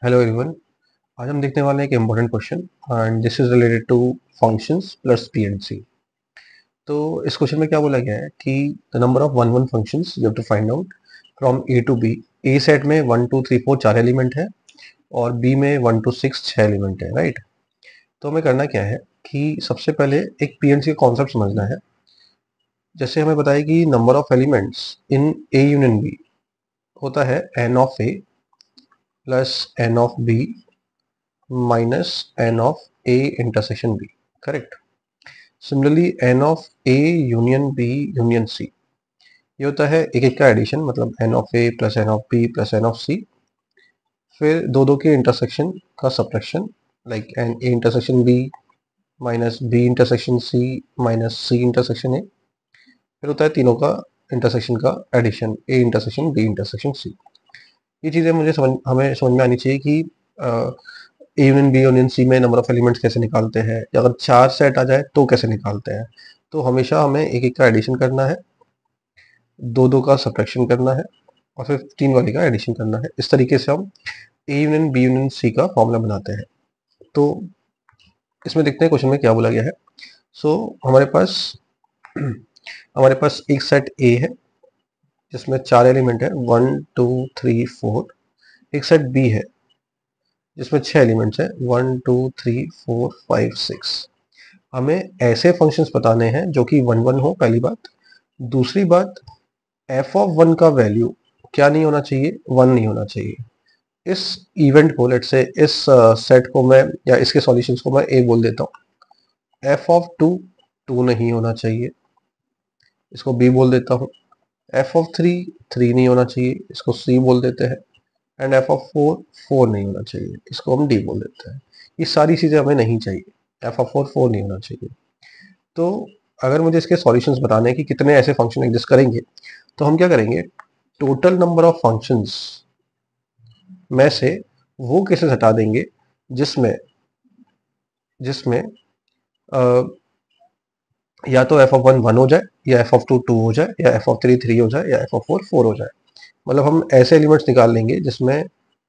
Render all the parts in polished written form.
Hello everyone. आज हम देखने वाले हैं एक important question and this is related to functions plus PNC. तो इस क्वेश्चन में क्या बोला गया है कि the number of one one functions you have to find out from A to B. A set में 1 2 3 4 चार एलिमेंट है और बी में 1 2 6 छह एलिमेंट है, राइट। तो हमें करना क्या है कि सबसे पहले एक पीएनसी का कॉन्सेप्ट समझना है। जैसे हमें बताया कि number of elements in A union B होता है N of A plus N of B minus N of A intersection B, correct. Similarly N of A union B union C, ये होता है एक एक का एडिशन, मतलब N of A plus N of B plus N of C. फिर दो दो के इंटरसेक्शन का subtraction, like N A intersection B minus B intersection C minus C intersection A. फिर होता है तीनों का इंटरसेक्शन का addition, A intersection B intersection C. ये चीज़ें हमें समझ में आनी चाहिए कि A union B union C में नंबर ऑफ एलिमेंट्स कैसे निकालते हैं, या अगर चार सेट आ जाए तो कैसे निकालते हैं। तो हमेशा हमें एक एक का एडिशन करना है, दो दो का सब्ट्रैक्शन करना है और फिर तीन वाले का एडिशन करना है। इस तरीके से हम A union B union C का फॉर्मूला बनाते हैं। तो इसमें देखते हैं क्वेश्चन में क्या बोला गया है। सो हमारे पास एक सेट ए है जिसमें चार एलिमेंट है 1 2 3 4। एक सेट बी है जिसमें छह एलिमेंट्स है 1 2 3 4 5 6। हमें ऐसे फंक्शंस बताने हैं जो कि वन वन हो, पहली बात। दूसरी बात, एफ ऑफ वन का वैल्यू क्या नहीं होना चाहिए, वन नहीं होना चाहिए। इस इवेंट को, लेट से इस सेट को मैं, या इसके सॉल्यूशंस को मैं ए बोल देता हूँ। एफ ऑफ टू, टू नहीं होना चाहिए, इसको बी बोल देता हूँ। एफ ऑफ थ्री, थ्री नहीं होना चाहिए, इसको सी बोल देते हैं। And F of four, four नहीं होना चाहिए, इसको हम डी बोल देते हैं। ये सारी चीजें हमें नहीं चाहिए। एफ ऑफ फोर, फोर नहीं होना चाहिए। तो अगर मुझे इसके सॉल्यूशंस बताने हैं कि कितने ऐसे फंक्शन एग्जिस्ट करेंगे, तो हम क्या करेंगे, टोटल नंबर ऑफ फंक्शंस में से वो केसेस हटा देंगे जिसमें जिसमें या तो एफ ऑफ वन वन हो जाए, या एफ ऑफ टू टू हो जाए, या एफ ऑफ थ्री थ्री हो जाए, या एफ ऑफ फोर फोर हो जाए। मतलब हम ऐसे एलिमेंट्स निकाल लेंगे जिसमें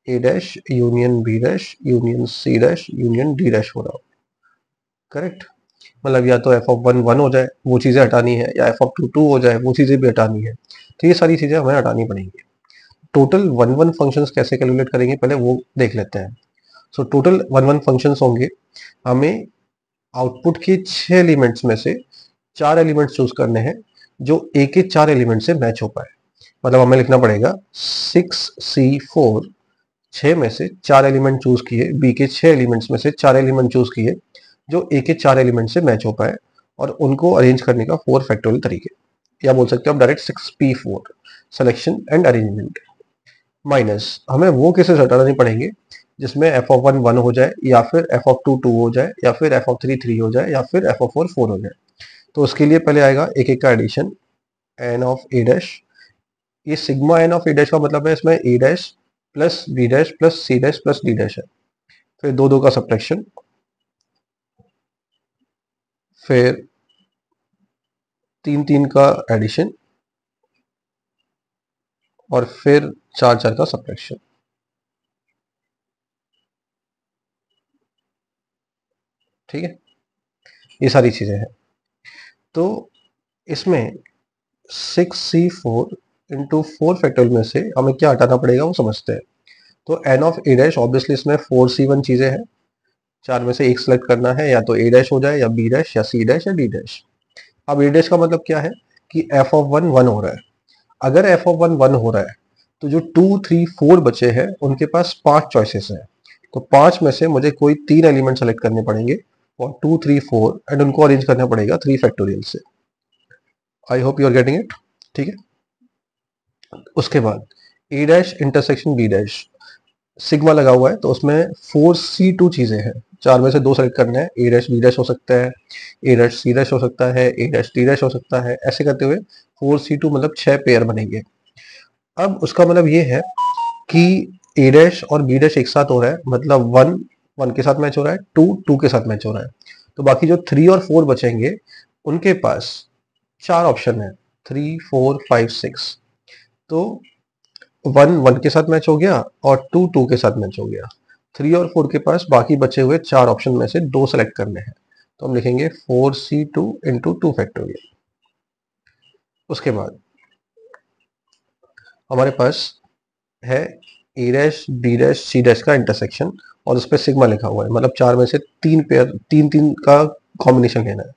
A dash union B dash union C dash union D dash हो रहा हो, करेक्ट। मतलब या तो एफ ऑफ वन वन हो जाए, वो चीज़ें हटानी है, या एफ ऑफ टू टू हो जाए, वो चीज़ें भी हटानी है। तो ये सारी चीज़ें हमें हटानी पड़ेंगी। टोटल वन वन फंक्शंस कैसे कैलकुलेट करेंगे, पहले वो देख लेते हैं। So total one one functions होंगे। हमें आउटपुट के छह एलिमेंट्स में से चार एलिमेंट्स चूज करने हैं जो ए के चार एलिमेंट से मैच हो पाए। मतलब हमें लिखना पड़ेगा 6C4, छह में से चार एलिमेंट चूज किए, बी के छह एलिमेंट्स में से चार एलिमेंट चूज किए जो ए के चार एलिमेंट से मैच हो पाए, और उनको अरेंज करने का फोर फैक्टोरियल तरीके, या बोल सकते हो आप direct 6P4, selection and arrangement. Minus हमें वो केसेस हटाने पड़ेंगे जिसमें एफ ऑफ वन वन हो जाए, या फिर एफ ऑफ टू टू हो जाए, या फिर एफ ऑफ थ्री थ्री हो जाए, या फिर एफ ऑफ फोर फोर हो जाए। तो उसके लिए पहले आएगा एक एक का addition, N of A dash. ये sigma N of A dash का मतलब है इसमें A dash plus B dash plus C dash plus D dash है। फिर दो दो का सब्ट्रैक्शन, फिर तीन तीन का एडिशन, और फिर चार चार का सब्ट्रैक्शन। ठीक है, ये सारी चीजें हैं। तो इसमें 6C4 इंटू फोर फैक्टोरियल में से हमें क्या हटाना पड़ेगा वो समझते हैं। तो N of A dash, obviously इसमें 4C1 चीजें हैं, चार में से एक सिलेक्ट करना है, या तो ए डैश हो जाए, या बी डैश, या सी डैश, या डी डैश। अब ए डैश का मतलब क्या है कि एफ ऑफ वन वन हो रहा है। अगर एफ ऑफ वन वन हो रहा है तो जो टू थ्री फोर बचे हैं उनके पास पांच चॉइसेस हैं। तो पांच में से मुझे कोई तीन एलिमेंट सेलेक्ट करने पड़ेंगे, और टू थ्री फोर, एंड उनको अरेंज करना पड़ेगा थ्री फैक्टोरियल से। I hope you are getting it. ठीक है, उसके बाद A dash intersection B dash, sigma लगा हुआ है तो उसमें 4C2 चीजें हैं, चार में से दो सेलेक्ट करना है। ए डैश बी डैश हो सकता है, ए डैश सी डैश हो सकता है, ए डैश डी डैश हो सकता है। ऐसे करते हुए 4C2 मतलब छह पेयर बनेंगे। अब उसका मतलब ये है कि ए डैश और बी डैश एक साथ हो रहा है, मतलब वन वन के साथ मैच हो रहा है, टू टू के साथ मैच हो रहा है। तो बाकी जो थ्री और फोर बचेंगे उनके पास चार ऑप्शन है, थ्री फोर फाइव सिक्स। तो 1 1 के साथ मैच हो गया और 2 2 के साथ मैच हो गया। 3 और 4 के पास बाकी बचे हुए 4 ऑप्शन में से 2 सेलेक्ट करने हैं, तो हम लिखेंगे 4C2 इंटू 2 फैक्टोरियल। उसके बाद हमारे पास है A dash B dash C dash का इंटरसेक्शन और उस पर सिग्मा लिखा हुआ है, मतलब 4 में से 3 पेयर 3 3 का कॉम्बिनेशन लेना है।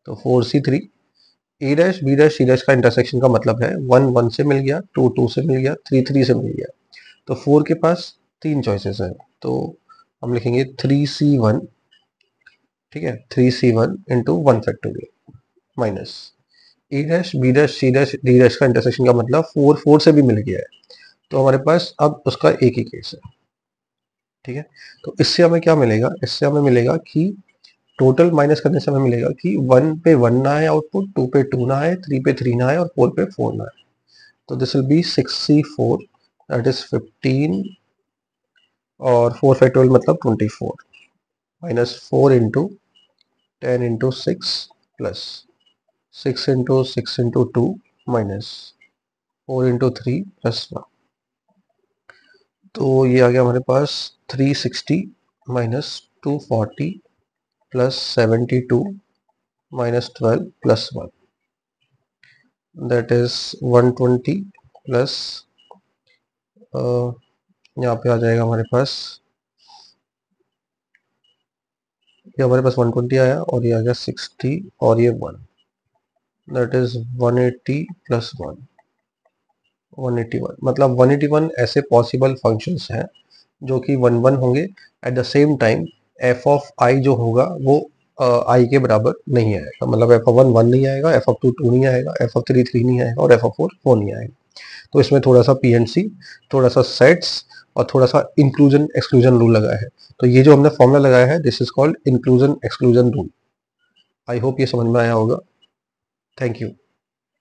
तो 4C3 A dash B dash C dash का इंटरसेक्शन का मतलब है 1 1 से मिल गया, 2 2 से मिल गया, 3 3 से मिल गया। तो 4 के पास 3 चॉइसेस हैं, तो हम लिखेंगे 3C1, ठीक है, 3C1 into 1 factorial minus A dash B dash C dash D dash का इंटरसेक्शन का मतलब 4 4 से भी मिल गया है, तो हमारे पास अब उसका एक ही केस है। ठीक है, तो इससे हमें क्या मिलेगा, इससे हमें मिलेगा कि टोटल माइनस करने से हमें मिलेगा कि 1 पे 1 ना आए आउटपुट, 2 पे 2 ना आए, 3 पे 3 ना आए और 4 पे 4 ना आए। तो this will be 6C4, that is 15 और 4 फैक्टोरियल मतलब 24 minus 4 into 10 into 6 plus 6 into 6 into 2 minus 4 into 3 plus 1। तो ये आ गया हमारे पास 360 minus 240 plus 72 minus 12 plus 1, that is 120 plus यहाँ पे आ जाएगा हमारे पास, ये हमारे पास 120 आया और ये आ गया 60 और ये 1, दैट इज 180 प्लस 1, 181। मतलब 181 ऐसे पॉसिबल फंक्शंस हैं जो कि 1 1 होंगे। At the same time F of I जो होगा वो आई के बराबर नहीं आएगा, मतलब एफ ऑफ 1 1 नहीं आएगा, एफ ऑफ 2 2 नहीं आएगा, एफ ऑफ 3 3 नहीं आएगा और एफ ऑफ 4 4 नहीं आएगा। तो इसमें थोड़ा सा पीएनसी, थोड़ा सा सेट्स और थोड़ा सा इंक्लूजन एक्सक्लूजन रूल लगा है। तो ये जो हमने फॉर्मूला लगाया है, this is called inclusion exclusion rule. I hope ये समझ में आया होगा। Thank you.